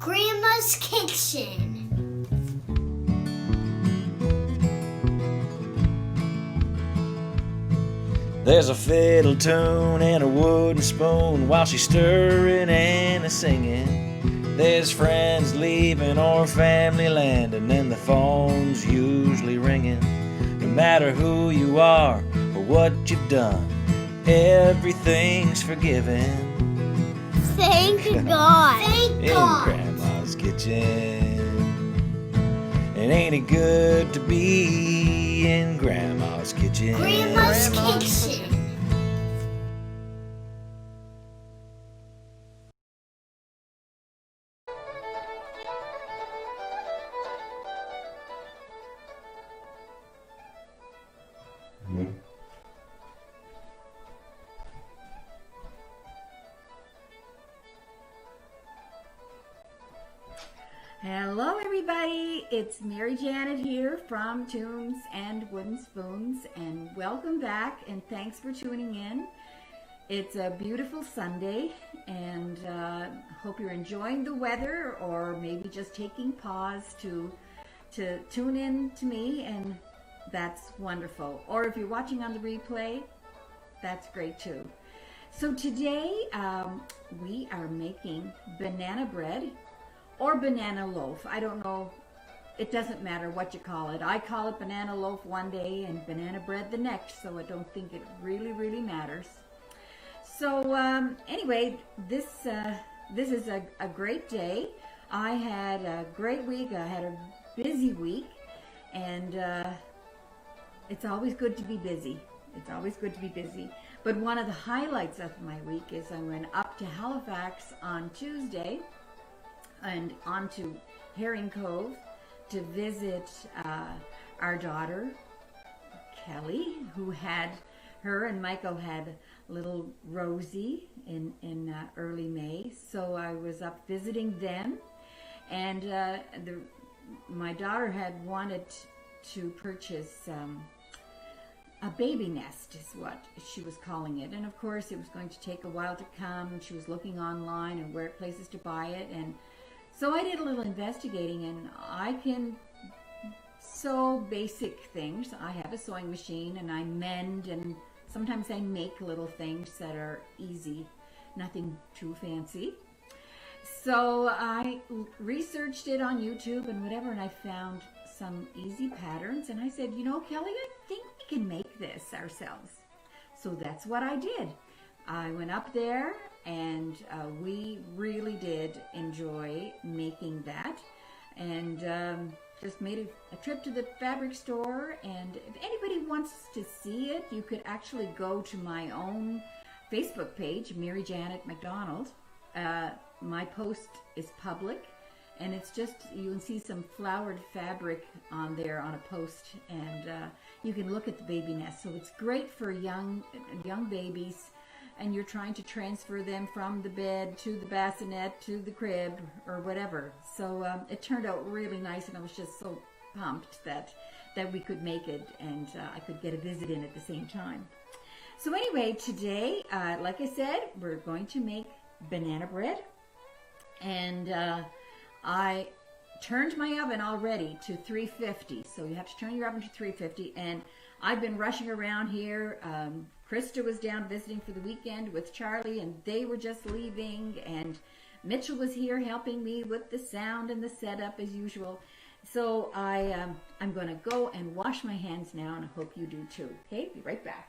Grandma's Kitchen. There's a fiddle tune and a wooden spoon while she's stirring and a-singing. There's friends leaving or family landing, and the phone's usually ringing. No matter who you are or what you've done, everything's forgiven. Thank God. In Grandma's kitchen. And ain't it good to be in Grandma's kitchen? Grandma's Kitchen. Hello everybody, it's Mary Janet here from Tunes and Wooden Spoons, and welcome back and thanks for tuning in. It's a beautiful Sunday and hope you're enjoying the weather, or maybe just taking pause to tune in to me, and that's wonderful. Or if you're watching on the replay, that's great too. So today we are making banana bread or banana loaf. I don't know, it doesn't matter what you call it. I call it banana loaf one day and banana bread the next, so I don't think it really matters. So anyway, this is a great day. I had a great week. I had a busy week, and it's always good to be busy. It's always good to be busy. But one of the highlights of my week is I went up to Halifax on Tuesday and on to Herring Cove to visit our daughter, Kelly, who had, her and Michael had little Rosie in early May. So I was up visiting them, and my daughter had wanted to purchase a baby nest, is what she was calling it. And of course it was going to take a while to come. She was looking online and where places to buy it, and so I did a little investigating, and I can sew basic things. I have a sewing machine and I mend, and sometimes I make little things that are easy, nothing too fancy. So I researched it on YouTube and whatever, and I found some easy patterns, and I said, you know, Kelly, I think we can make this ourselves. So that's what I did. I went up there, and we really did enjoy making that, and just made a trip to the fabric store. And if anybody wants to see it, you could actually go to my own Facebook page, Mary Janet McDonald. My post is public, and it's just, you can see some flowered fabric on there on a post, and you can look at the baby nest. So it's great for young babies, and you're trying to transfer them from the bed to the bassinet to the crib or whatever. So it turned out really nice, and I was just so pumped that we could make it, and I could get a visit in at the same time. So anyway, today, like I said, we're going to make banana bread, and I turned my oven already to 350. So you have to turn your oven to 350, and I've been rushing around here. Krista was down visiting for the weekend with Charlie, and they were just leaving, and Mitchell was here helping me with the sound and the setup as usual. So I'm going to go and wash my hands now, and I hope you do too. Okay, be right back.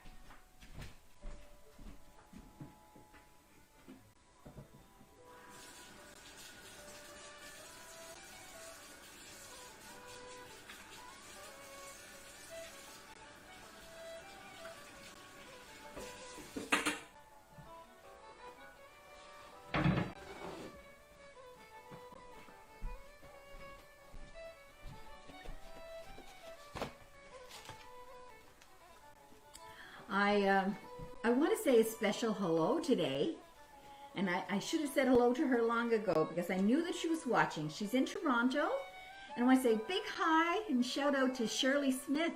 I want to say a special hello today, and I should have said hello to her long ago because I knew that she was watching. She's in Toronto, and I want to say big hi and shout out to Shirley Smith.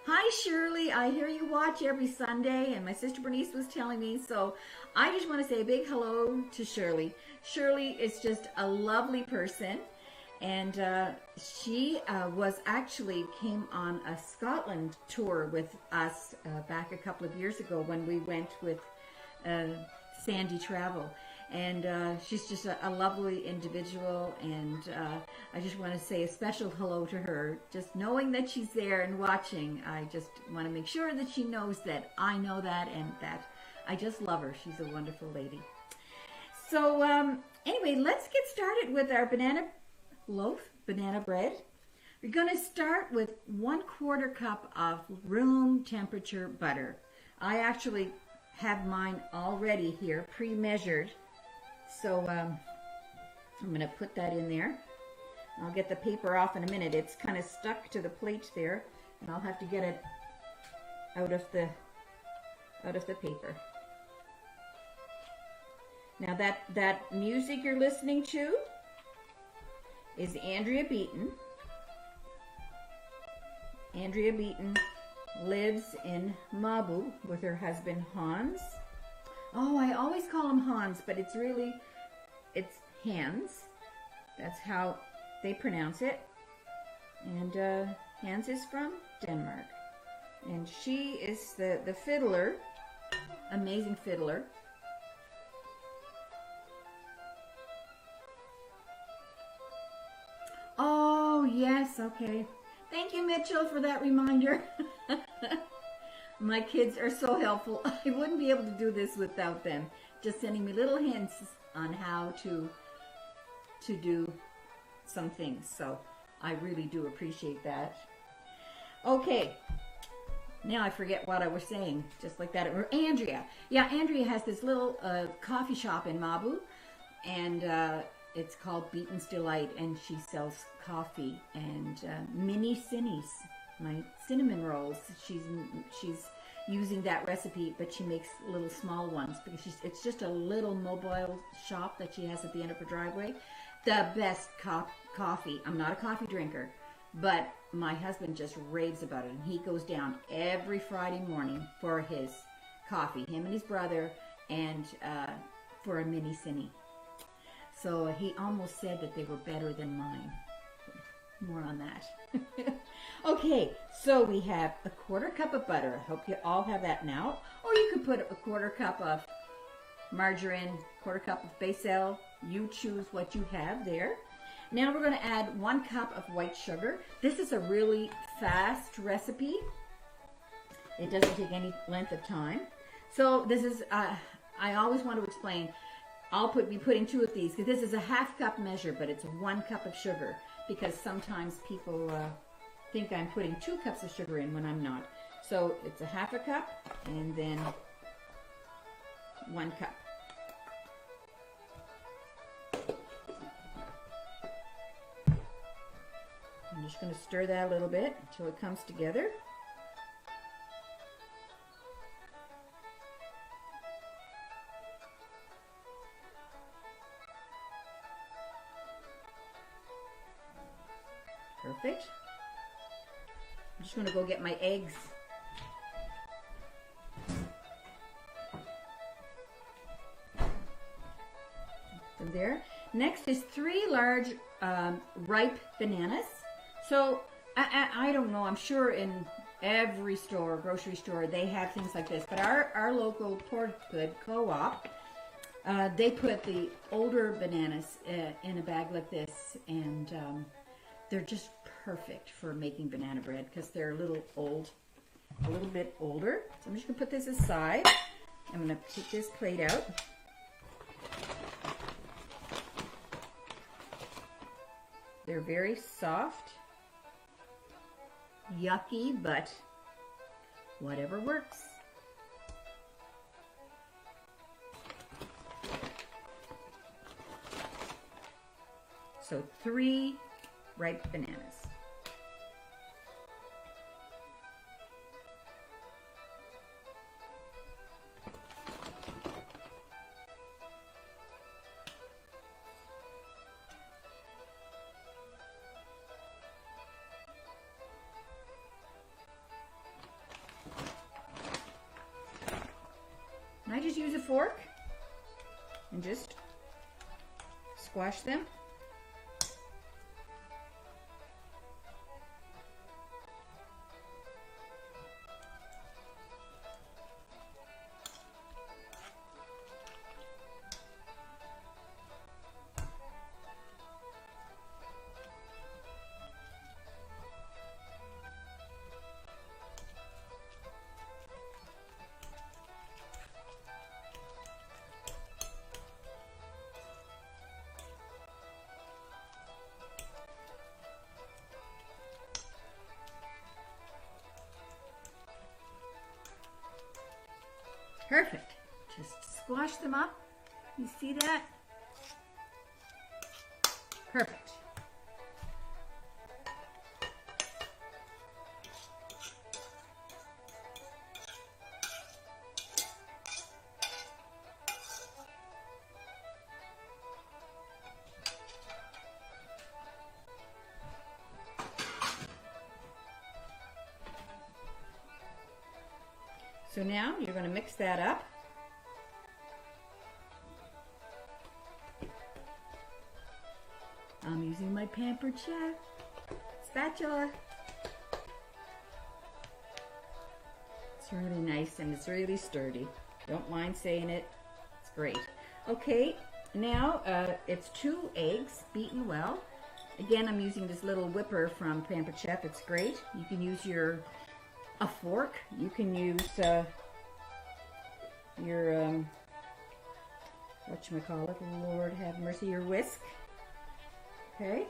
Hi Shirley, I hear you watch every Sunday, and my sister Bernice was telling me, so I just want to say a big hello to Shirley. Shirley is just a lovely person, and she was actually came on a Scotland tour with us back a couple of years ago when we went with Sandy Travel. And she's just a lovely individual, and I just want to say a special hello to her. Just knowing that she's there and watching, I just want to make sure that she knows that I know that, and that I just love her. She's a wonderful lady. So anyway, let's get started with our banana loaf, banana bread. We're going to start with 1/4 cup of room temperature butter. I actually have mine already here, pre-measured. So I'm going to put that in there. I'll get the paper off in a minute. It's kind of stuck to the plate there, and I'll have to get it out of the paper. Now that music you're listening to is Andrea Beaton. Andrea Beaton lives in Mabu with her husband Hans. Oh, I always call him Hans, but it's Hans. That's how they pronounce it. And Hans is from Denmark. And she is the fiddler, amazing fiddler. Oh, yes, okay. Thank you, Mitchell, for that reminder. My kids are so helpful. I wouldn't be able to do this without them. Just sending me little hints on how to do some things. So I really do appreciate that. Okay. Now I forget what I was saying. Just like that. Or Andrea. Yeah, Andrea has this little coffee shop in Mabu. And it's called Beaton's Delight. And she sells coffee and mini cinnies. My cinnamon rolls. She's using that recipe, but she makes little small ones because it's just a little mobile shop that she has at the end of her driveway. The best coffee. I'm not a coffee drinker, but my husband just raves about it, and he goes down every Friday morning for his coffee, him and his brother, and for a mini cinny. So he almost said that they were better than mine. More on that. Okay, so we have 1/4 cup of butter. I hope you all have that now. Or you could put 1/4 cup of margarine, 1/4 cup of basil. You choose what you have there. Now we're going to add 1 cup of white sugar. This is a really fast recipe. It doesn't take any length of time. So this is, I always want to explain, I'll be putting 2 of these because this is a 1/2 cup measure, but it's 1 cup of sugar because sometimes people think I'm putting 2 cups of sugar in when I'm not. So it's a 1/2 cup and then 1 cup. I'm just going to stir that a little bit until it comes together. Perfect. I'm just going to go get my eggs. From there. Next is 3 large ripe bananas. So I don't know, I'm sure in every store, grocery store, they have things like this. But our local Port Good co-op, they put the older bananas in a bag like this, and they're just perfect for making banana bread because they're a little bit older. So I'm just gonna put this aside. I'm gonna take this plate out. They're very soft, yucky, but whatever works. So 3 ripe bananas. And I just use a fork and just squash them. Perfect. Just squash them up. You see that? Perfect. So now you're going to mix that up. I'm using my Pampered Chef spatula. It's really nice and it's really sturdy. Don't mind saying it. It's great. Okay, now it's 2 eggs beaten well. Again, I'm using this little whipper from Pampered Chef. It's great. You can use a fork. You can use your whatchamacallit, Lord have mercy, your whisk. Okay.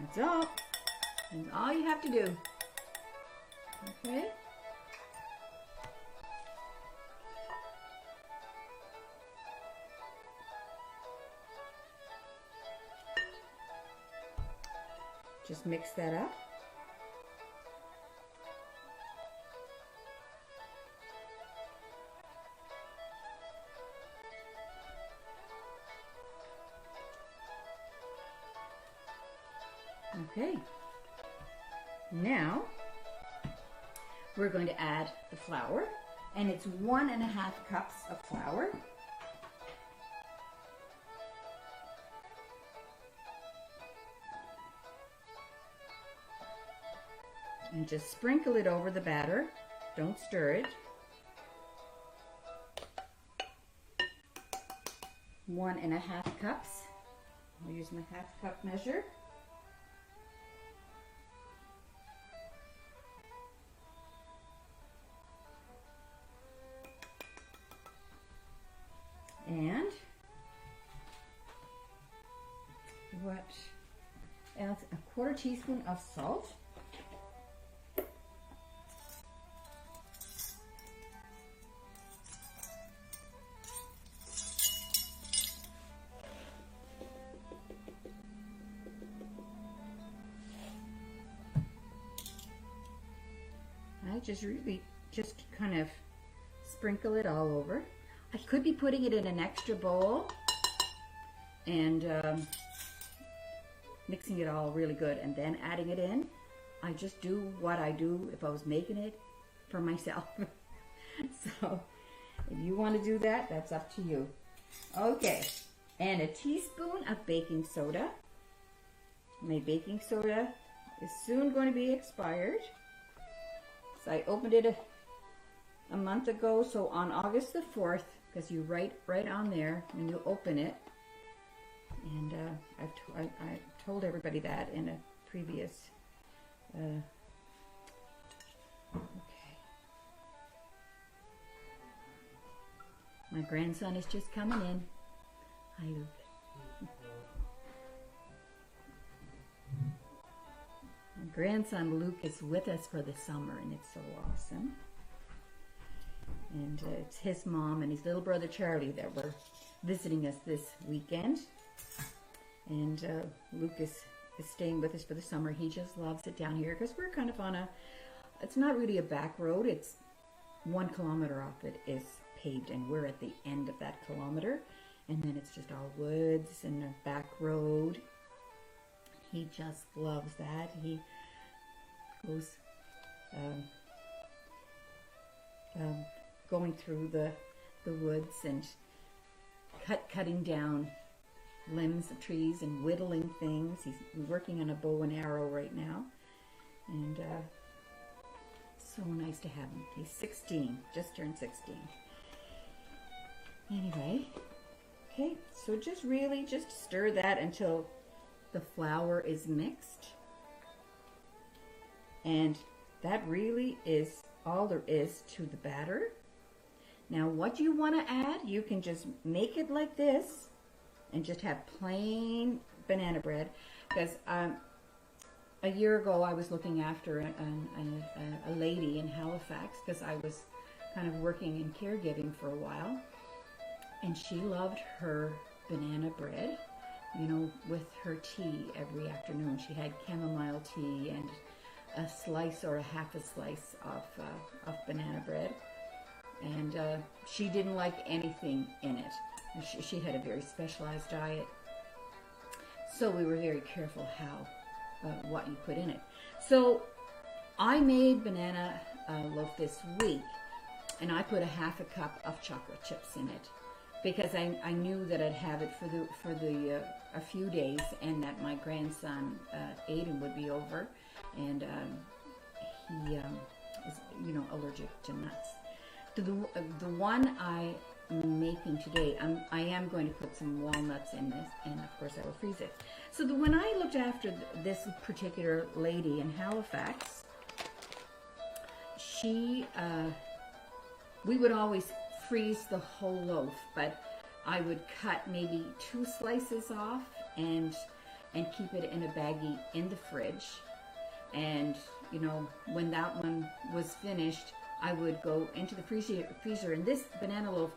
That's all. That's all you have to do. Okay. Just mix that up. Okay, now we're going to add the flour, and it's 1.5 cups of flour. And just sprinkle it over the batter. Don't stir it. 1.5 cups. I'll use my 1/2 cup measure. And what else? A 1/4 teaspoon of salt. I just kind of sprinkle it all over. I could be putting it in an extra bowl and mixing it all really good and then adding it in. I just do what I do if I was making it for myself. So if you want to do that, that's up to you. Okay, and a teaspoon of baking soda. My baking soda is soon going to be expired. So I opened it a month ago, so on August the 4th, because you write right on there when you open it, and I told everybody that in a previous, okay. My grandson is just coming in. Hi, Luke. My grandson Luke is with us for the summer, and it's so awesome. And it's his mom and his little brother Charlie that were visiting us this weekend. And Luke is staying with us for the summer. He just loves it down here because we're kind of on it's not really a back road. It's 1 kilometer off it is paved, and we're at the end of that kilometer. And then it's just all woods and a back road. He just loves that. He goes going through the woods and cutting down limbs of trees and whittling things. He's working on a bow and arrow right now, and so nice to have him. He's 16, just turned 16. Anyway, okay, so just stir that until the flour is mixed, and that really is all there is to the batter. Now what you want to add, you can just make it like this and just have plain banana bread, because a year ago I was looking after a lady in Halifax, because I was kind of working in caregiving for a while, and she loved her banana bread, you know, with her tea every afternoon. She had chamomile tea and a slice or a half a slice of banana bread, and she didn't like anything in it. She had a very specialized diet, so we were very careful what you put in it. So I made banana loaf this week, and I put a half a cup of chocolate chips in it, because I knew that I'd have it for a few days, and that my grandson Aiden would be over, and he is, you know, allergic to nuts. The one I'm making today, I am going to put some walnuts in this, and of course I will freeze it. So when I looked after this particular lady in Halifax, we would always freeze the whole loaf, but I would cut maybe 2 slices off and keep it in a baggie in the fridge. And you know, when that one was finished, I would go into the freezer, and this banana loaf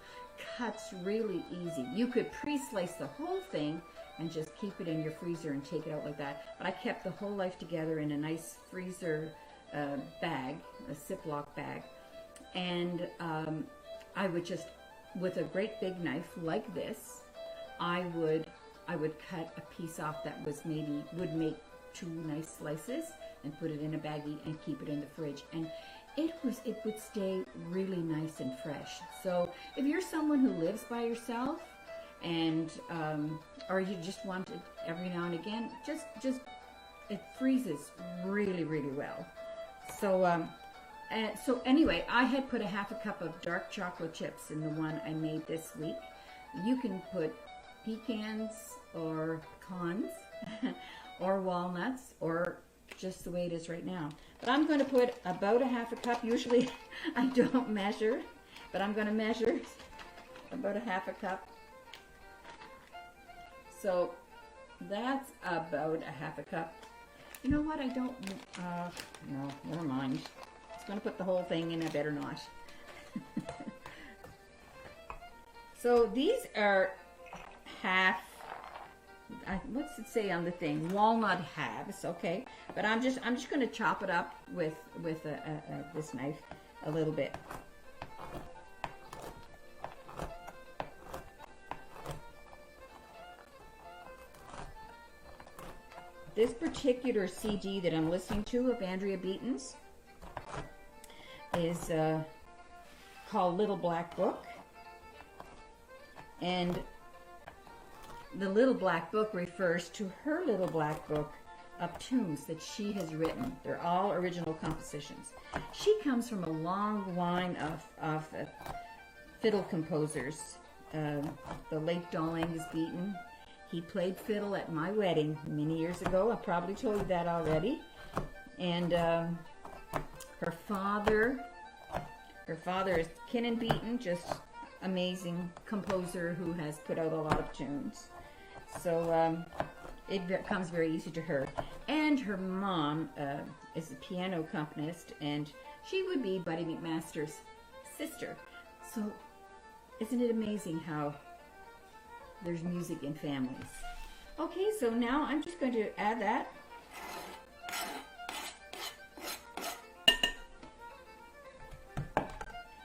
cuts really easy. You could pre-slice the whole thing and just keep it in your freezer and take it out like that. But I kept the whole life together in a nice freezer bag, a Ziploc bag, and I would just, with a great big knife like this, I would cut a piece off that would make 2 nice slices, and put it in a baggie and keep it in the fridge, and it would stay really nice and fresh. So if you're someone who lives by yourself, and or you just want it every now and again, just it freezes really, really well. So so anyway, I had put a half a cup of dark chocolate chips in the one I made this week. You can put pecans or pecans or walnuts, or just the way it is right now. But I'm going to put about a half a cup. Usually I don't measure, but I'm going to measure about a half a cup. So that's about a half a cup. You know what? I don't, no, never mind. I was going to put the whole thing in, I better not. So these are half, what's it say on the thing? Walnut halves, okay. But I'm just going to chop it up with this knife a little bit. This particular CD that I'm listening to of Andrea Beaton's is called Little Black Book. And the Little Black Book refers to her Little Black Book of tunes that she has written. They're all original compositions. She comes from a long line of fiddle composers. The late Don Angus Beaton, he played fiddle at my wedding many years ago. I probably told you that already. And her father is Kinnan Beaton, just amazing composer who has put out a lot of tunes. So it comes very easy to her. And her mom is a piano accompanist, and she would be Buddy McMaster's sister. So isn't it amazing how there's music in families? Okay, so now I'm just going to add that.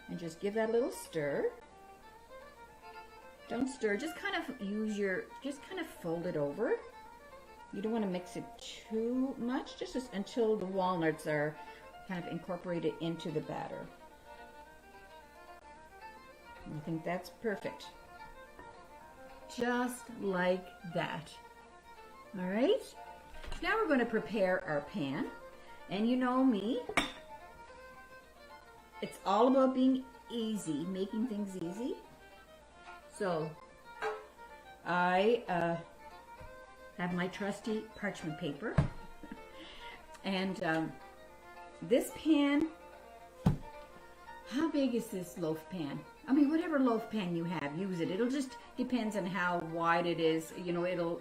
And just give that a little stir. Don't stir, just kind of just kind of fold it over. You don't want to mix it too much, just until the walnuts are kind of incorporated into the batter. I think that's perfect. Just like that. All right. Now we're going to prepare our pan. And you know me, it's all about being easy, making things easy. So I have my trusty parchment paper. And this pan, how big is this loaf pan? I mean, whatever loaf pan you have, use it. It'll just depends on how wide it is. You know,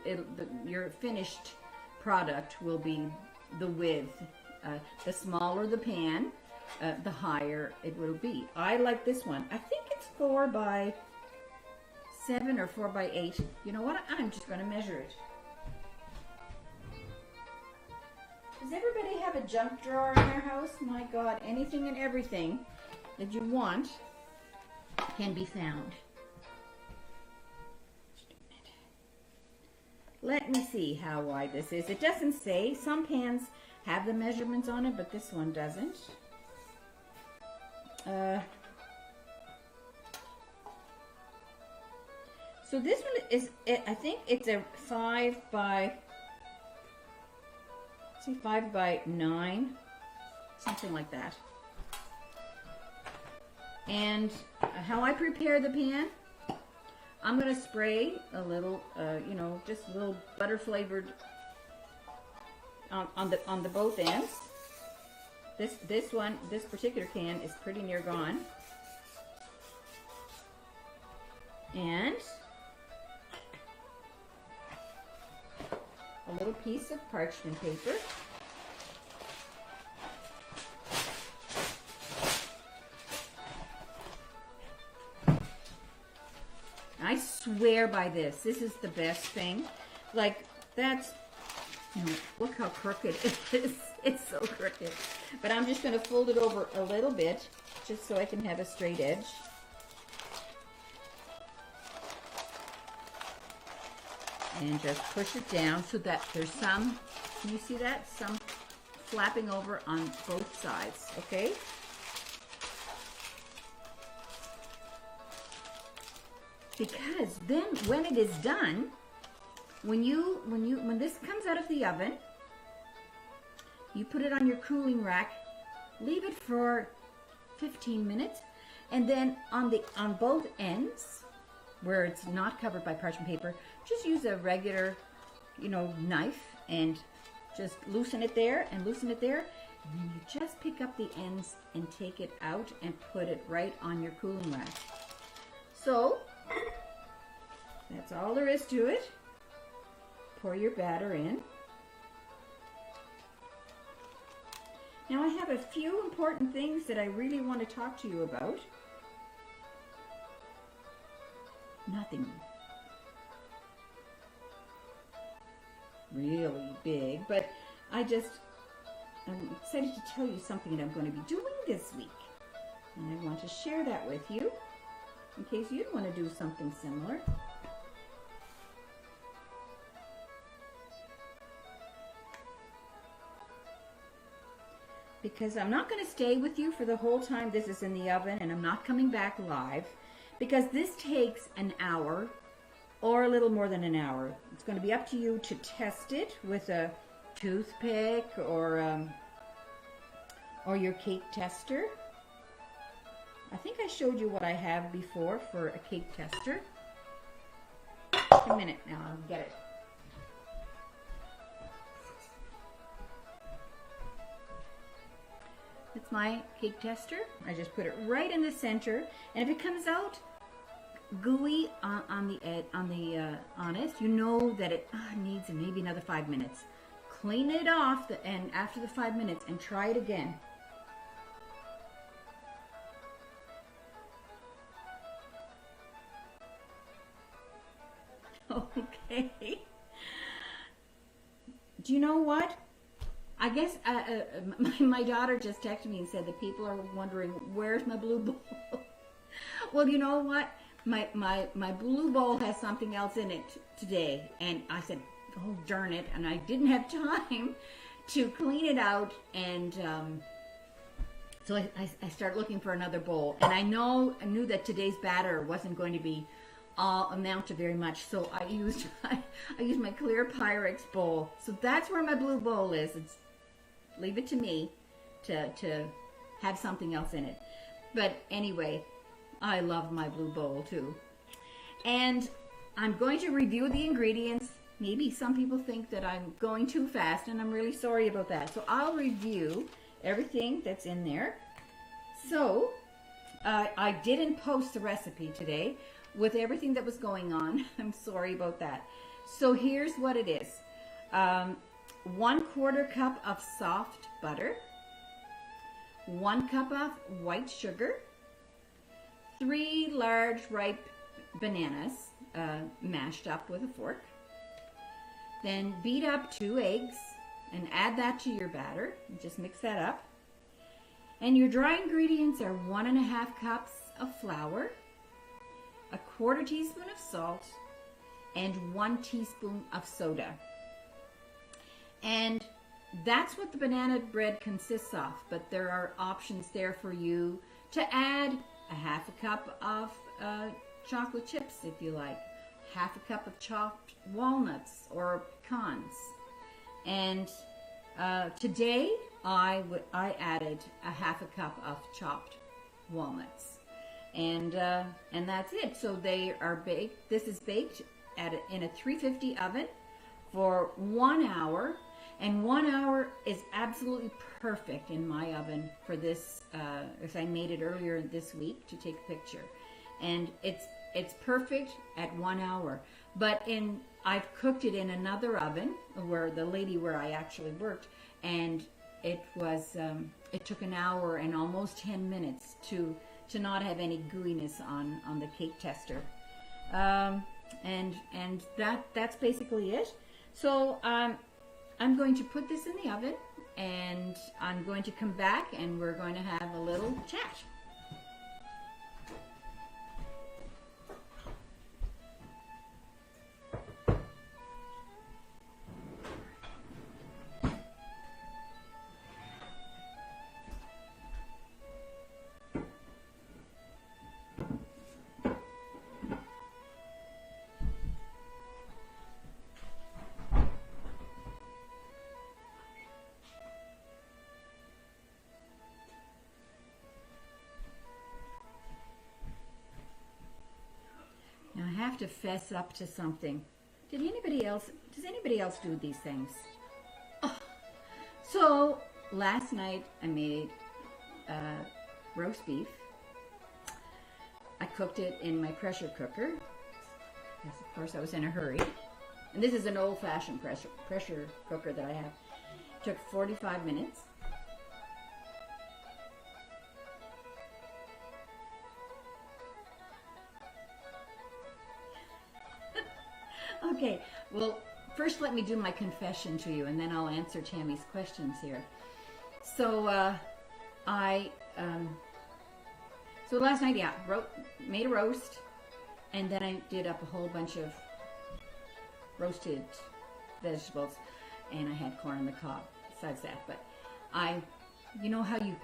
your finished product will be the width. The smaller the pan, the higher it will be. I like this one. I think it's 4 by 7 or 4 by 8. You know what? I'm just going to measure it. Does everybody have a junk drawer in their house? My God, anything and everything that you want can be found. Let me see how wide this is. It doesn't say. Some pans have the measurements on it, but this one doesn't. So this one is, I think it's a 5 by 9, something like that. And how I prepare the pan, I'm going to spray a little, you know, just a little butter flavored on the both ends. This particular can is pretty near gone. And a little piece of parchment paper. I swear by this. This is the best thing. Like, that's, you know, look how crooked it is. It's so crooked. But I'm just going to fold it over a little bit, just so I can have a straight edge. And just push it down so that there's some, can you see that? Some flapping over on both sides, okay? Because then when it is done, when this comes out of the oven, you put it on your cooling rack, leave it for 15 minutes, and then on both ends, where it's not covered by parchment paper, just use a regular, you know, knife and just loosen it there and loosen it there. And then you just pick up the ends and take it out and put it right on your cooling rack. So that's all there is to it. Pour your batter in. Now I have a few important things that I really want to talk to you about. Nothing really big, but I'm excited to tell you something that I'm going to be doing this week. And I want to share that with you in case you'd want to do something similar. Because I'm not going to stay with you for the whole time this is in the oven, and I'm not coming back live, because this takes an hour or a little more than an hour. It's going to be up to you to test it with a toothpick or your cake tester. I think I showed you what I have before for a cake tester. Just a minute now, I'll get it. It's my cake tester. I just put it right in the center, and if it comes out gooey on it, you know that it needs maybe another 5 minutes. Clean it off and after the 5 minutes and try it again. Okay. Do you know what? I guess my daughter just texted me and said that people are wondering, where's my blue bowl? Well, you know what? my blue bowl has something else in it today, and I said, oh darn it, and I didn't have time to clean it out, and so I started looking for another bowl, and I knew that today's batter wasn't going to be amount to very much, so I used my clear Pyrex bowl. So that's where my blue bowl is. Leave it to me to have something else in it. But anyway, I love my blue bowl too. And I'm going to review the ingredients. Maybe some people think that I'm going too fast, and I'm really sorry about that. So I'll review everything that's in there. So I didn't post the recipe today with everything that was going on. I'm sorry about that. So here's what it is. 1/4 cup of soft butter, 1 cup of white sugar, 3 large ripe bananas mashed up with a fork. Then beat up 2 eggs and add that to your batter. Just mix that up. And your dry ingredients are 1½ cups of flour, 1/4 teaspoon of salt, and 1 teaspoon of soda. And that's what the banana bread consists of, but there are options there for you to add 1/2 cup of chocolate chips if you like, 1/2 cup of chopped walnuts or pecans. And today I added 1/2 cup of chopped walnuts. And that's it. So they are baked. This is baked in a 350 oven for 1 hour, and 1 hour is absolutely perfect in my oven for this. As I made it earlier this week to take a picture, and it's perfect at 1 hour. But I've cooked it in another oven where the lady where I actually worked, and it took an hour and almost 10 minutes to not have any gooiness on the cake tester. And that's basically it. So I'm going to put this in the oven, and I'm going to come back and we're going to have a little chat. Now I have to fess up to something. Does anybody else do these things? Oh. So last night I made roast beef. I cooked it in my pressure cooker. Yes, of course I was in a hurry. And this is an old-fashioned pressure cooker that I have. It took 45 minutes. Okay, well, first let me do my confession to you, and then I'll answer Tammy's questions here. So, so last night, yeah, made a roast, and then I did up a whole bunch of roasted vegetables, and I had corn on the cob besides that. But you know how you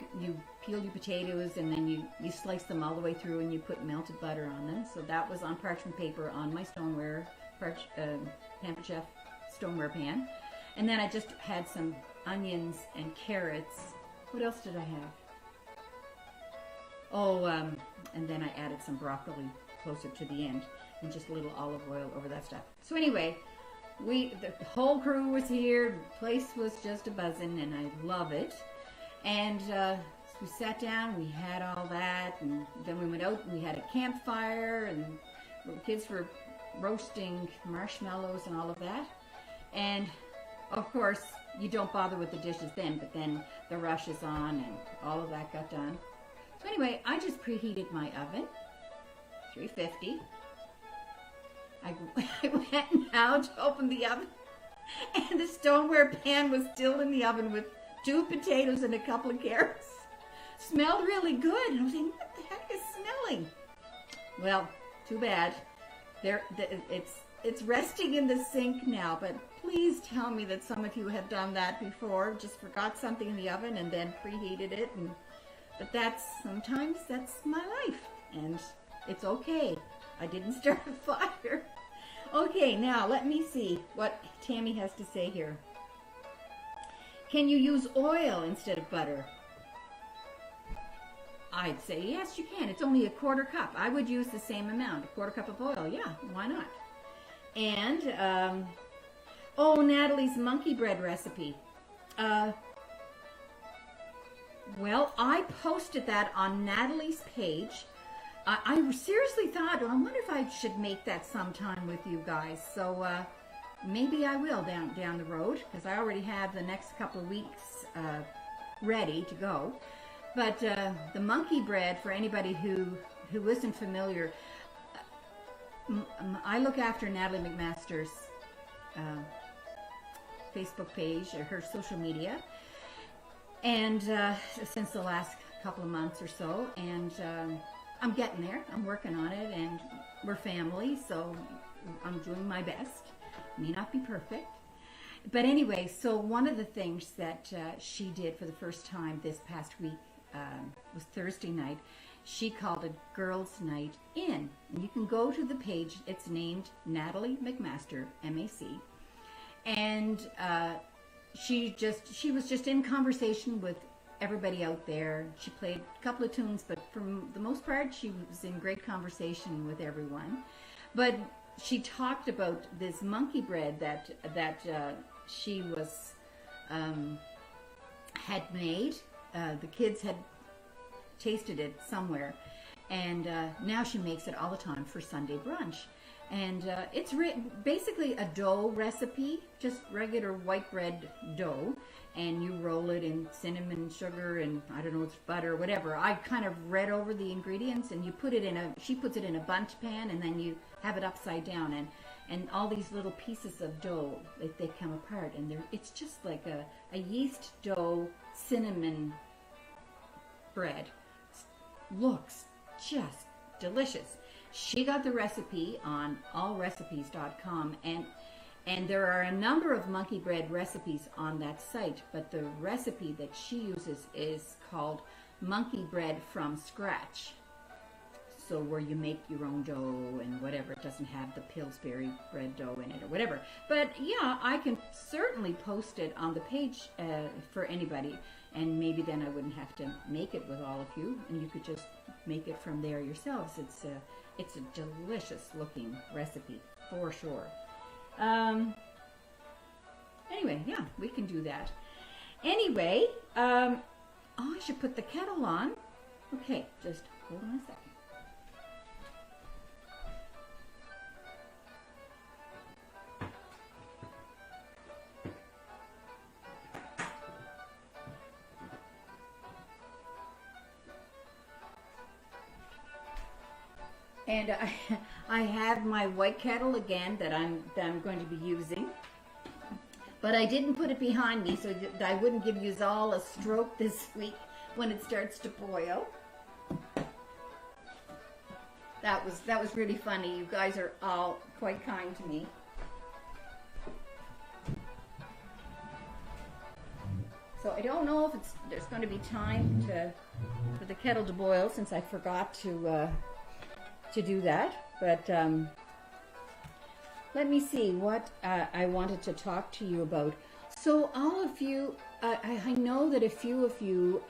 peel your potatoes and then you slice them all the way through and you put melted butter on them. So that was on parchment paper on my stoneware, Pampered Chef stoneware pan. And then I just had some onions and carrots. What else did I have? Oh, and then I added some broccoli closer to the end and just a little olive oil over that stuff. So anyway, the whole crew was here. The place was just a buzzing, and I love it. And so we sat down, we had all that, and then we went out and we had a campfire, and the kids were roasting marshmallows and all of that. And of course, you don't bother with the dishes then, but then the rush is on and all of that got done. So anyway, I just preheated my oven, 350. I went out, opened the oven, and the stoneware pan was still in the oven with 2 potatoes and a couple of carrots. Smelled really good. And I was thinking, what the heck is smelling? Well, too bad. It's resting in the sink now, but please tell me that some of you have done that before, just forgot something in the oven and then preheated it. But sometimes that's my life, and it's okay. I didn't start a fire. Okay, now let me see what Tammy has to say here. Can you use oil instead of butter? I'd say yes, you can. It's only a quarter cup. I would use the same amount, a quarter cup of oil. Yeah, why not? And, Natalie's monkey bread recipe. Well, I posted that on Natalie's page. I seriously thought, well, I wonder if I should make that sometime with you guys. So maybe I will down the road, because I already have the next couple of weeks ready to go. But the monkey bread, for anybody who isn't familiar, I look after Natalie McMaster's Facebook page, or her social media, and since the last couple of months or so, and I'm getting there. I'm working on it, and we're family, so I'm doing my best. May not be perfect. But anyway, so one of the things that she did for the first time this past week was Thursday night. She called it Girls Night In. And you can go to the page. It's named Natalie McMaster, M-A-C. And she was just in conversation with everybody out there. She played a couple of tunes, but for the most part, she was in great conversation with everyone. But she talked about this monkey bread that she had made. The kids had tasted it somewhere, and now she makes it all the time for Sunday brunch. And it's basically a dough recipe, just regular white bread dough, and you roll it in cinnamon, sugar, and I don't know, it's butter, whatever. I kind of read over the ingredients, and she puts it in a bundt pan, and then you have it upside down, and all these little pieces of dough, they come apart, and it's just like a yeast dough cinnamon bread. Looks just delicious. She got the recipe on allrecipes.com, and there are a number of monkey bread recipes on that site, but the recipe that she uses is called monkey bread from scratch. So where you make your own dough and whatever, it doesn't have the Pillsbury bread dough in it or whatever. But yeah, I can certainly post it on the page for anybody, and maybe then I wouldn't have to make it with all of you, and you could just make it from there yourselves. It's a delicious looking recipe for sure. Anyway, yeah, we can do that. Anyway, I should put the kettle on. Okay, just hold on a second. And I have my white kettle again that I'm going to be using, but I didn't put it behind me so that I wouldn't give you all a stroke this week when it starts to boil. That was really funny. You guys are all quite kind to me. So I don't know if there's going to be time for the kettle to boil, since I forgot to do that, but let me see what I wanted to talk to you about. So all of you, I know that a few of you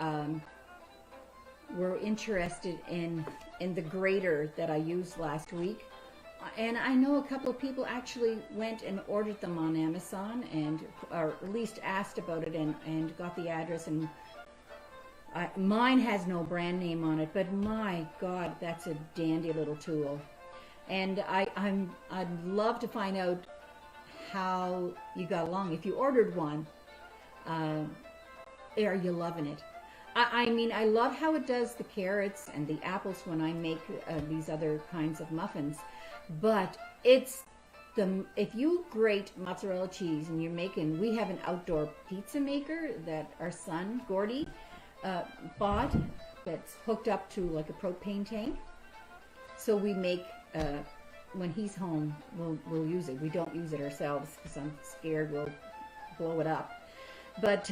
were interested in the grater that I used last week, and I know a couple of people actually went and ordered them on Amazon, or at least asked about it and got the address, and mine has no brand name on it, but my God, that's a dandy little tool. And I'd love to find out how you got along. If you ordered one, are you loving it? I mean, I love how it does the carrots and the apples when I make these other kinds of muffins. But if you grate mozzarella cheese and we have an outdoor pizza maker that our son, Gordy, bought, that's hooked up to like a propane tank. So we make when he's home, we'll use it. We don't use it ourselves because I'm scared we'll blow it up. But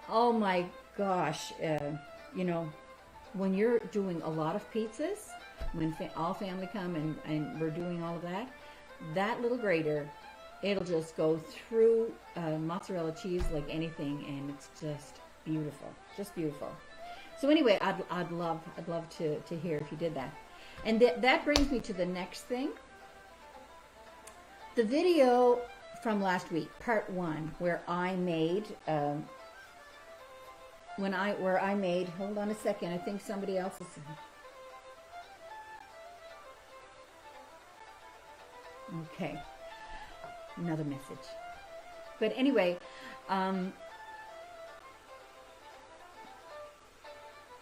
oh my gosh, you know, when you're doing a lot of pizzas, when all family come and we're doing all of that, that little grater, it'll just go through mozzarella cheese like anything, and it's just beautiful, just beautiful. So anyway, I'd love to hear if you did that. And that brings me to the next thing. The video from last week, part 1, where I made hold on a second, I think somebody else is. Okay, another message. But anyway,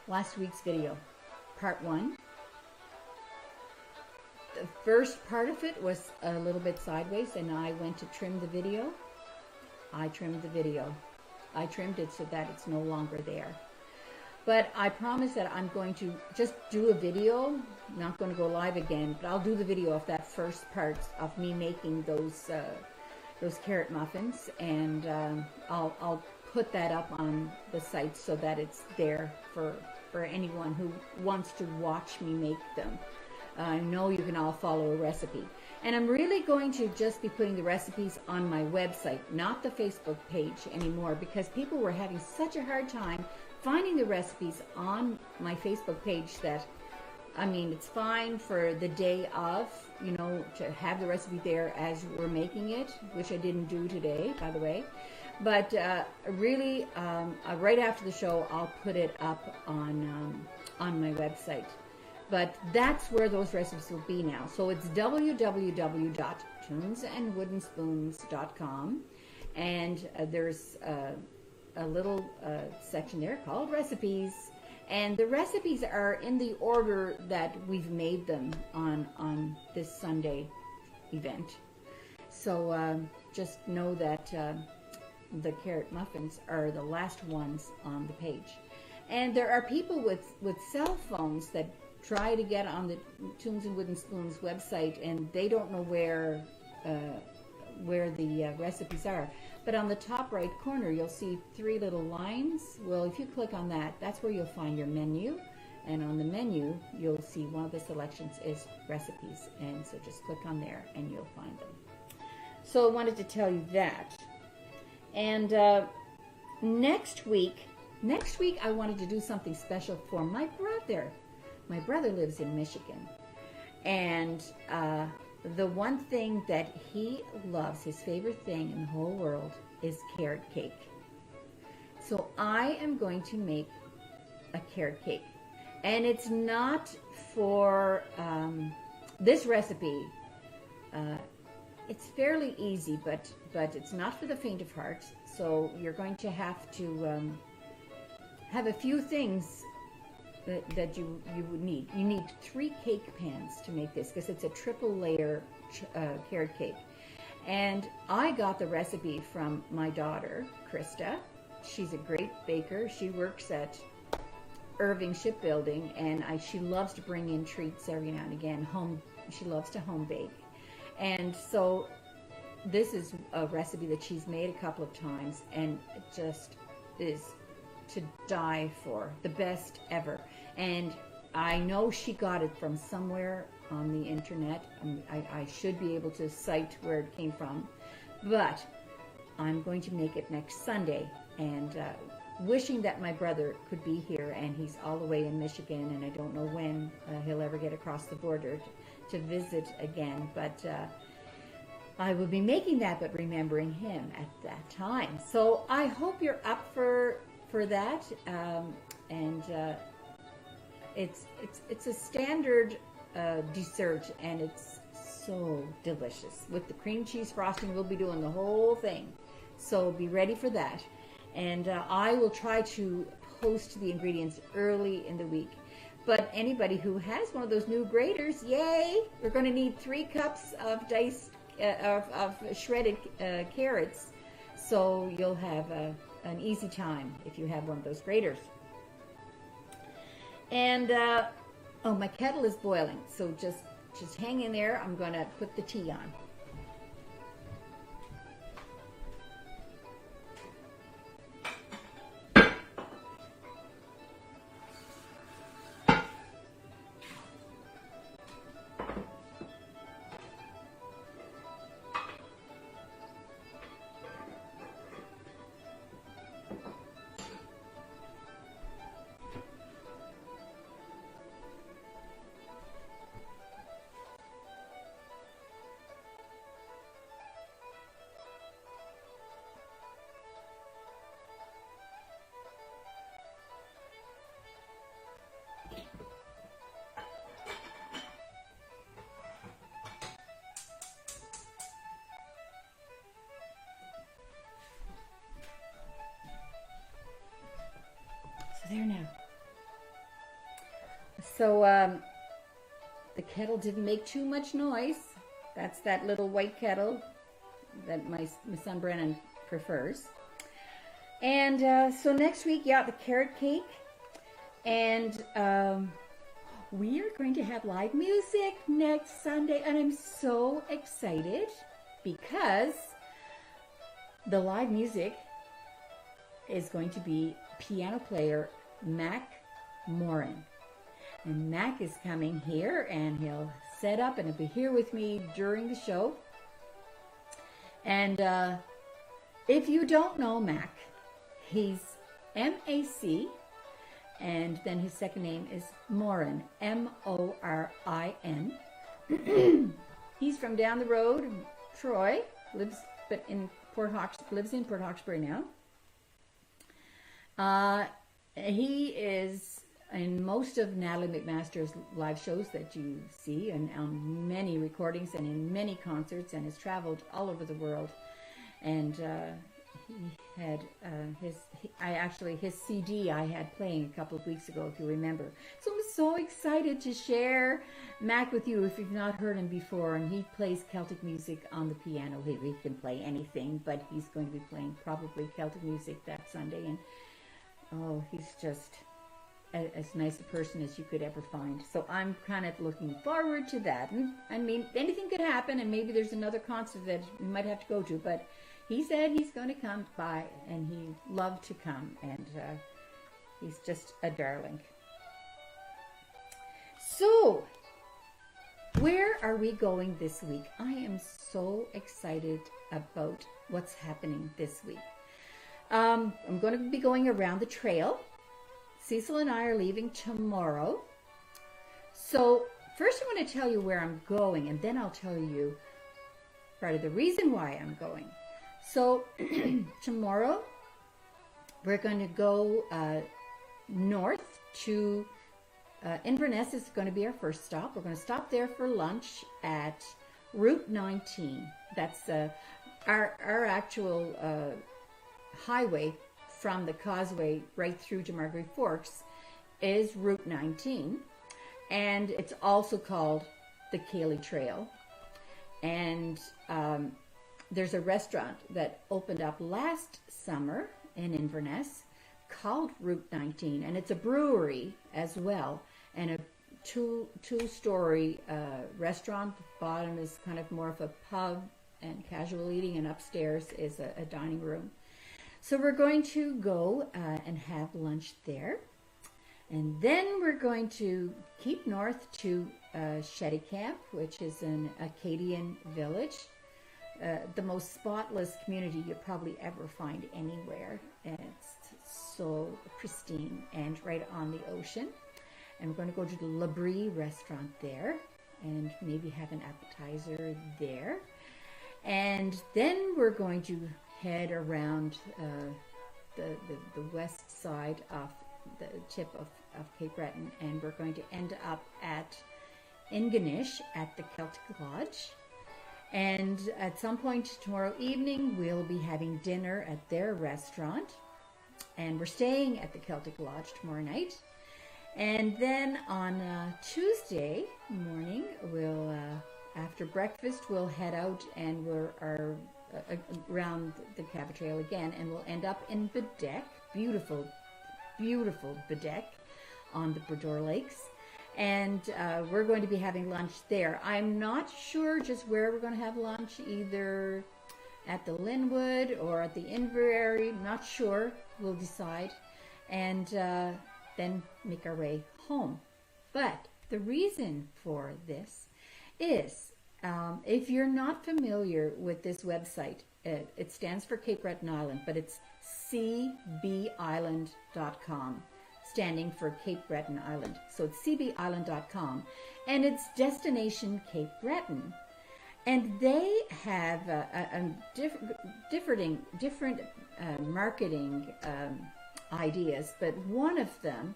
last week's video, part 1. The first part of it was a little bit sideways, and I went to trim the video. I trimmed the video. I trimmed it so that it's no longer there. But I promise that I'm going to just do a video. Not going to go live again, but I'll do the video of that first part of me making those carrot muffins, and I'll put that up on the site so that it's there for anyone who wants to watch me make them. I know you can all follow a recipe. And I'm really going to just be putting the recipes on my website, not the Facebook page anymore, because people were having such a hard time finding the recipes on my Facebook page that, I mean, it's fine for the day of, you know, to have the recipe there as we're making it, which I didn't do today, by the way. But really, right after the show, I'll put it up on my website. But that's where those recipes will be now. So it's www.toonsandwoodenspoons.com, and there's a little section there called recipes, and the recipes are in the order that we've made them on this Sunday event. So just know that the carrot muffins are the last ones on the page. And there are people with cell phones that try to get on the Tunes and Wooden Spoons website, and they don't know where the recipes are. But on the top right corner, you'll see 3 little lines. Well, if you click on that, that's where you'll find your menu. And on the menu, you'll see one of the selections is recipes. And so just click on there and you'll find them. So I wanted to tell you that. And next week I wanted to do something special for my brother. My brother lives in Michigan, and the one thing that he loves, his favorite thing in the whole world, is carrot cake. So I am going to make a carrot cake, and it's not for this recipe. It's fairly easy, but it's not for the faint of heart. So you're going to have to have a few things that you would need. You need 3 cake pans to make this, because it's a triple layer carrot cake. And I got the recipe from my daughter, Krista. She's a great baker. She works at Irving Shipbuilding, and she loves to bring in treats every now and again. She loves to home bake. And so this is a recipe that she's made a couple of times, and it just is to die for, the best ever. And I know she got it from somewhere on the internet. I should be able to cite where it came from, but I'm going to make it next Sunday, and wishing that my brother could be here, and he's all the way in Michigan, and I don't know when he'll ever get across the border to visit again, but I will be making that, but remembering him at that time. So I hope you're up for that, and it's a standard dessert, and it's so delicious. With the cream cheese frosting, we'll be doing the whole thing, so be ready for that. And I will try to post the ingredients early in the week. But anybody who has one of those new graters, yay! We're going to need 3 cups of diced of shredded carrots, so you'll have an easy time if you have one of those graters. And oh, my kettle is boiling, so just just hang in there. I'm going to put the tea on. There now. So the kettle didn't make too much noise. That's that little white kettle that my son Brennan prefers. And so next week, yeah, the carrot cake. And we are going to have live music next Sunday. And I'm so excited because the live music is going to be piano player Mac Morin. And Mac is coming here and he'll set up and he'll be here with me during the show. And if you don't know Mac, he's M-A-C and then his second name is Morin, M-O-R-I-N. He's from down the road, Troy, lives in Port Hawkesbury now. He is in most of Natalie McMaster's live shows that you see and on many recordings and in many concerts and has traveled all over the world. And he had his CD I had playing a couple of weeks ago, if you remember. So I'm so excited to share Mac with you if you've not heard him before. And he plays Celtic music on the piano. He can play anything, but he's going to be playing probably Celtic music that Sunday. And oh, he's just as nice a person as you could ever find. So I'm kind of looking forward to that. And, I mean, anything could happen, and maybe there's another concert that we might have to go to, but he said he's going to come by, and he loved to come, and he's just a darling. So, where are we going this week? I am so excited about what's happening this week. I'm going to be going around the trail. Cecil and I are leaving tomorrow. So first I want to tell you where I'm going, and then I'll tell you part of the reason why I'm going. So tomorrow we're going to go north to Inverness is going to be our first stop. We're going to stop there for lunch at Route 19. That's our actual highway from the causeway right through to Margaret Forks is Route 19, and it's also called the Cayley Trail. And there's a restaurant that opened up last summer in Inverness called Route 19, and it's a brewery as well, and a two-story restaurant. The bottom is kind of more of a pub and casual eating, and upstairs is a dining room. So we're going to go and have lunch there. And then we're going to keep north to Shettycamp, which is an Acadian village. The most spotless community you'll probably ever find anywhere. And it's so pristine and right on the ocean. And we're going to go to the La Brie restaurant there and maybe have an appetizer there. And then we're going to head around the west side of the tip of Cape Breton, and we're going to end up at Ingonish at the Celtic Lodge. And at some point tomorrow evening, we'll be having dinner at their restaurant, and we're staying at the Celtic Lodge tomorrow night. And then on Tuesday morning, we'll after breakfast, we'll head out and we're around the Cabot Trail again, and we'll end up in Bedeck, beautiful, beautiful Bedeck on the Bredor Lakes. And we're going to be having lunch there. I'm not sure just where we're going to have lunch, either at the Linwood or at the Inverary. Not sure. We'll decide. And then make our way home. But the reason for this is, if you're not familiar with this website, it stands for Cape Breton Island, but it's cbisland.com, standing for Cape Breton Island. So it's cbisland.com, and it's destination Cape Breton. And they have different marketing ideas, but one of them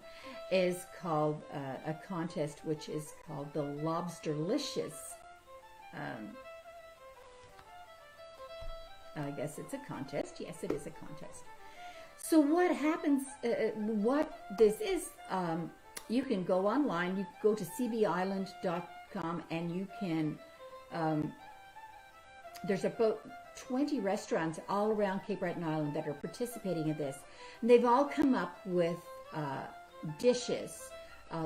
is called a contest which is called the Lobsterlicious. I guess it's a contest. Yes, it is a contest. So what happens, what this is, you can go online, you go to cbisland.com, and you can, there's about 20 restaurants all around Cape Breton Island that are participating in this. And they've all come up with dishes,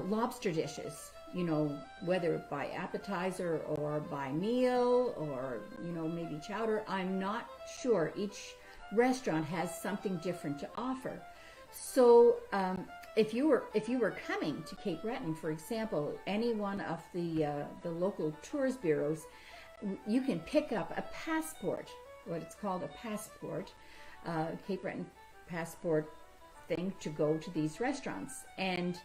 lobster dishes, you know, whether by appetizer or by meal or, you know, maybe chowder. I'm not sure. Each restaurant has something different to offer. So if you were coming to Cape Breton, for example, any one of the local tourist bureaus, you can pick up a passport, what it's called a passport, Cape Breton passport thing, to go to these restaurants. And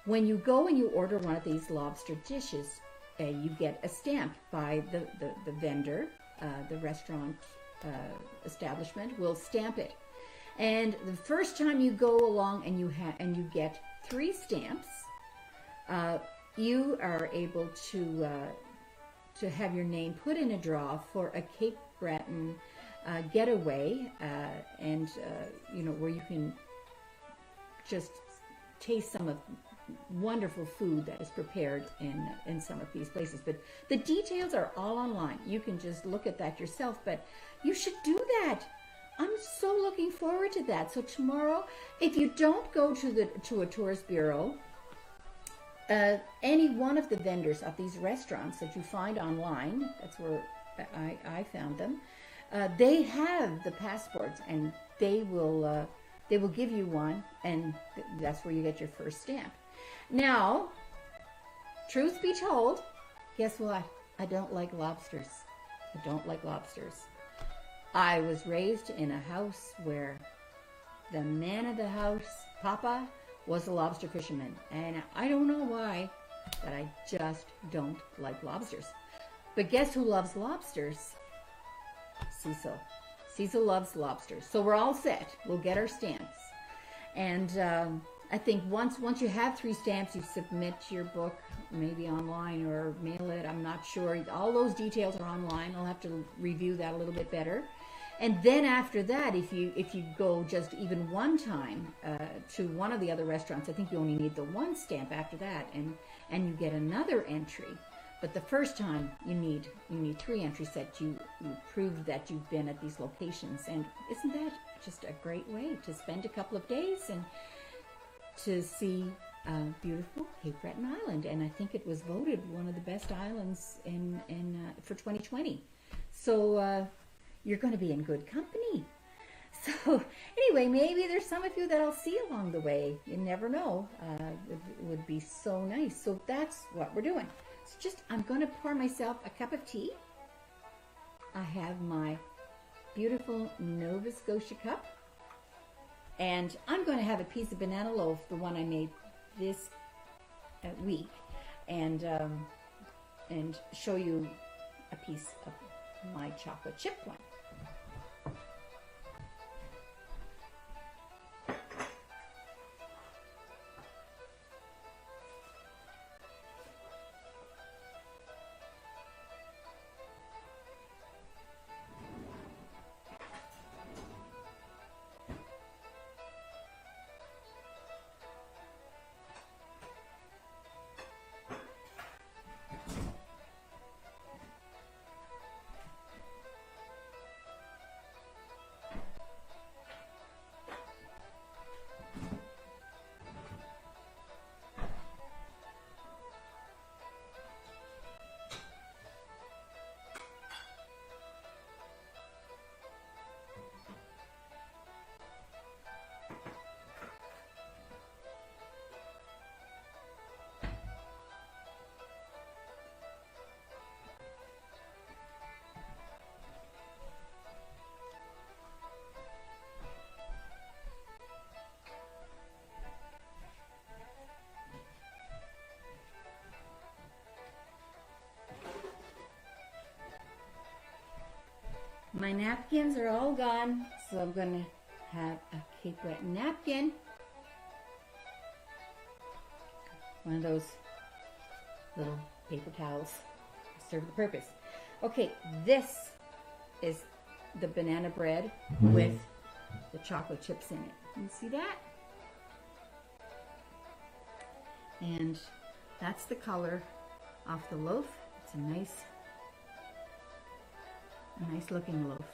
when you go and you order one of these lobster dishes, you get a stamp by the vendor, the restaurant establishment will stamp it. And the first time you go along and you get 3 stamps, you are able to have your name put in a draw for a Cape Breton getaway, and you know, where you can just taste some of wonderful food that is prepared in some of these places. But the details are all online. You can just look at that yourself, but you should do that. I'm so looking forward to that. So tomorrow, if you don't go to a tourist bureau, any one of the vendors of these restaurants that you find online, that's where I found them, they have the passports, and they will give you one, and that's where you get your first stamp. Now, truth be told, guess what? I don't like lobsters. I don't like lobsters. I was raised in a house where the man of the house, Papa, was a lobster fisherman. And I don't know why, but I just don't like lobsters. But guess who loves lobsters? Cecil. Cecil loves lobsters. So we're all set. We'll get our stamps. And I think once you have 3 stamps, you submit your book, maybe online or mail it. I'm not sure. All those details are online. I'll have to review that a little bit better. And then after that, if you go just even one time to one of the other restaurants, I think you only need the 1 stamp after that, and you get another entry. But the first time you need 3 entries that you prove that you've been at these locations. And isn't that just a great way to spend a couple of days and to see beautiful Cape Breton Island? And I think it was voted one of the best islands for 2020. So you're going to be in good company. So anyway, maybe there's some of you that I'll see along the way. You never know. It would be so nice. So that's what we're doing. So I'm going to pour myself a cup of tea. I have my beautiful Nova Scotia cup. And I'm going to have a piece of banana loaf, the one I made this week, and show you a piece of my chocolate chip one. My napkins are all gone, so I'm going to have a cake wet napkin. One of those little paper towels serve the purpose. Okay, this is the banana bread with the chocolate chips in it. You see that? And that's the color of the loaf. It's a nice looking loaf.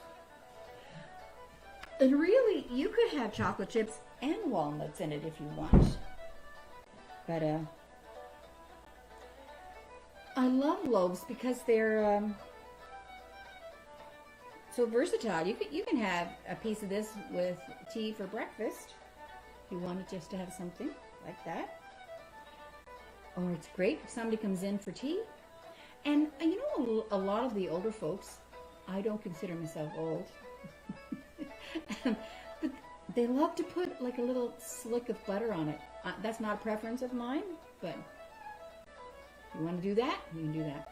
And really, you could have chocolate chips and walnuts in it if you want. But I love loaves because they're so versatile. You can have a piece of this with tea for breakfast if you wanted just to have something like that. Or it's great if somebody comes in for tea. And you know, a lot of the older folks, I don't consider myself old, but they love to put like a little slick of butter on it. That's not a preference of mine, but if you want to do that, you can do that.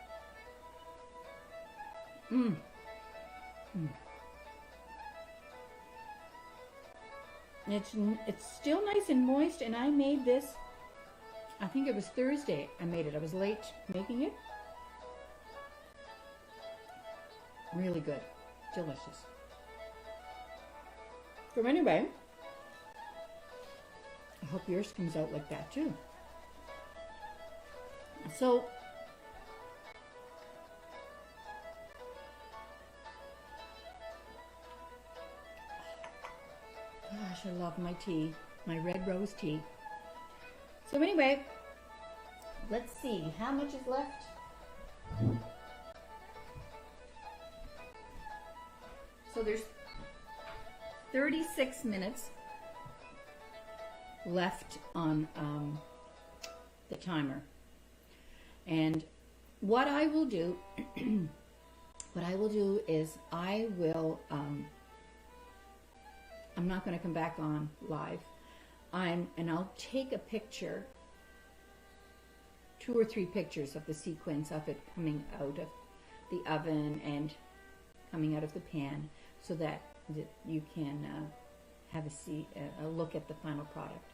It's still nice and moist, and I made this, I think it was Thursday I made it. I was late making it. Really good. Delicious. So anyway, I hope yours comes out like that too. So, gosh, I love my tea, my red rose tea. So anyway, let's see how much is left. So there's 36 minutes left on the timer. And what I will do, is I will, I'm not going to come back on live. And I'll take a picture, 2 or 3 pictures of the sequence of it coming out of the oven and coming out of the pan, so that you can have a look at the final product.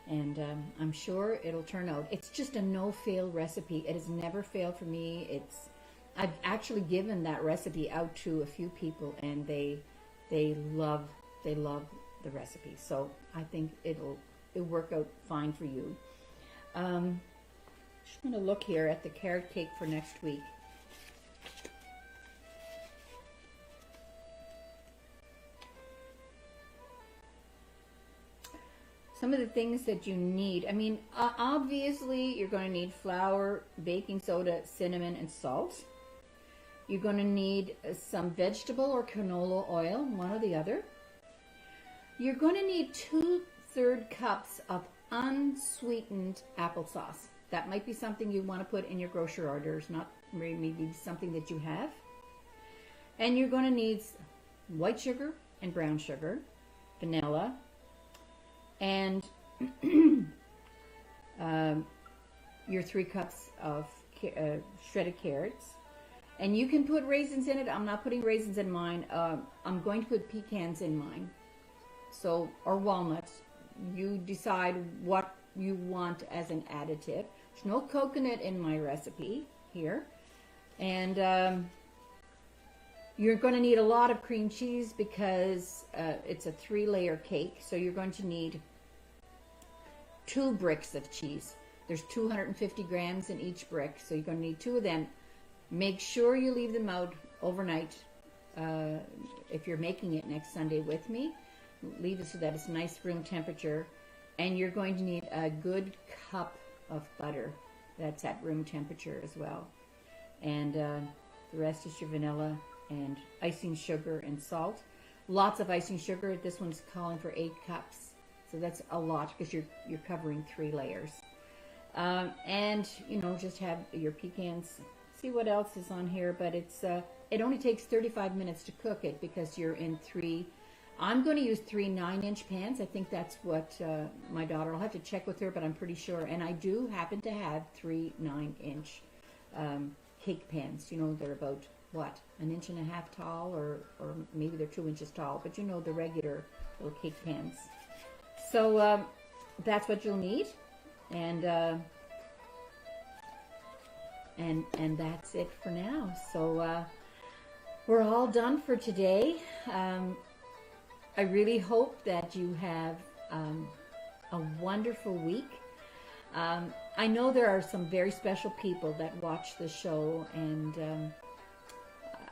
And I'm sure it'll turn out. It's just a no-fail recipe. It has never failed for me. I've actually given that recipe out to a few people, and they love the recipe. So I think it'll work out fine for you. Just going to look here at the carrot cake for next week. Some of the things that you need, I mean, obviously you're going to need flour, baking soda, cinnamon, and salt. You're going to need some vegetable or canola oil, one or the other. You're going to need 2/3 cups of unsweetened applesauce. That might be something you want to put in your grocery orders, not maybe something that you have. And you're going to need white sugar and brown sugar, vanilla, and your 3 cups of shredded carrots. And you can put raisins in it. I'm not putting raisins in mine. I'm going to put pecans in mine. So, or walnuts. You decide what you want as an additive. There's no coconut in my recipe here. And you're going to need a lot of cream cheese because it's a 3-layer cake. So you're going to need 2 bricks of cheese. There's 250 grams in each brick. So you're going to need 2 of them. Make sure you leave them out overnight. If you're making it next Sunday with me, leave it so that it's nice room temperature. And you're going to need a good cup of butter that's at room temperature as well. And the rest is your vanilla and icing sugar and salt. Lots of icing sugar. This one's calling for 8 cups. So that's a lot because you're covering 3 layers. And, you know, just have your pecans. See what else is on here, but it only takes 35 minutes to cook it because you're in 3. I'm going to use 3 9-inch pans. I think that's what my daughter, I'll have to check with her, but I'm pretty sure. And I do happen to have 3 9-inch cake pans. You know, they're about what, an inch and a half tall, or maybe they're 2 inches tall, but you know, the regular little cake pans. So that's what you'll need, and that's it for now. So we're all done for today. I really hope that you have a wonderful week. I know there are some very special people that watch the show, and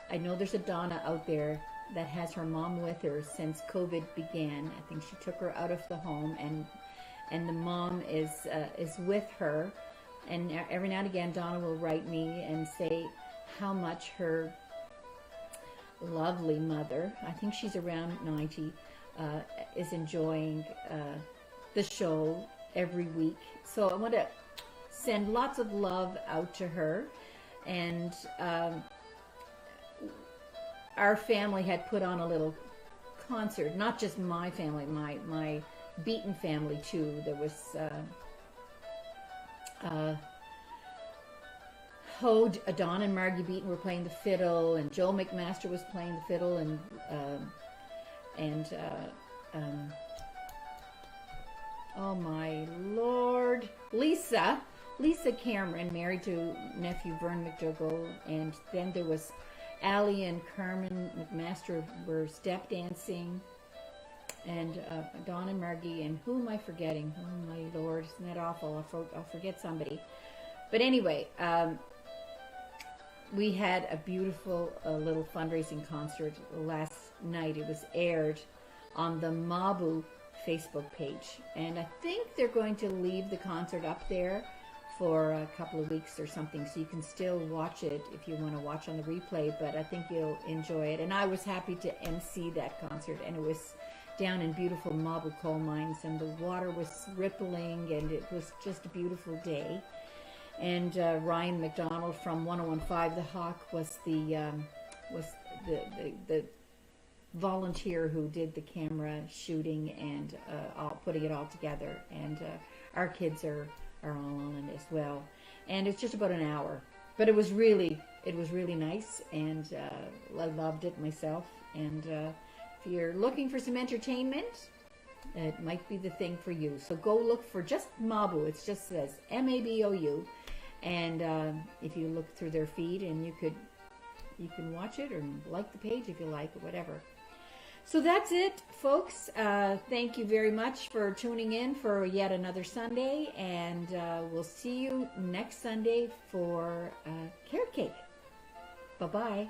I know there's a Donna out there that has her mom with her since COVID began. I think she took her out of the home, and the mom is with her. And every now and again, Donna will write me and say how much her lovely mother, I think she's around 90, is enjoying the show every week. So I want to send lots of love out to her. And our family had put on a little concert, not just my family, my Beaton family too. There was Don and Margie Beaton were playing the fiddle, and Joe McMaster was playing the fiddle, and oh my Lord, Lisa Cameron, married to nephew Vern McDougall, and then there was Allie and Carmen McMaster were step dancing, and Don and Margie, and who am I forgetting? Oh my Lord, isn't that awful? I'll forget somebody. But anyway, we had a beautiful little fundraising concert last night. It was aired on the Mabu Facebook page, and I think they're going to leave the concert up there for a couple of weeks or something, so you can still watch it if you want to watch on the replay, but I think you'll enjoy it. And I was happy to MC that concert, and it was down in beautiful Mabu coal mines, and the water was rippling, and it was just a beautiful day. And Ryan McDonald from 1015 The Hawk was the volunteer who did the camera shooting and putting it all together. And our kids are all on it as well. And it's just about an hour, but it was really nice, and I loved it myself. And if you're looking for some entertainment, it might be the thing for you. So go look for just Mabu. It just says MABOU. And if you look through their feed, and you can watch it or like the page if you like, or whatever. So that's it, folks. Thank you very much for tuning in for yet another Sunday, and we'll see you next Sunday for carrot cake. Bye-bye.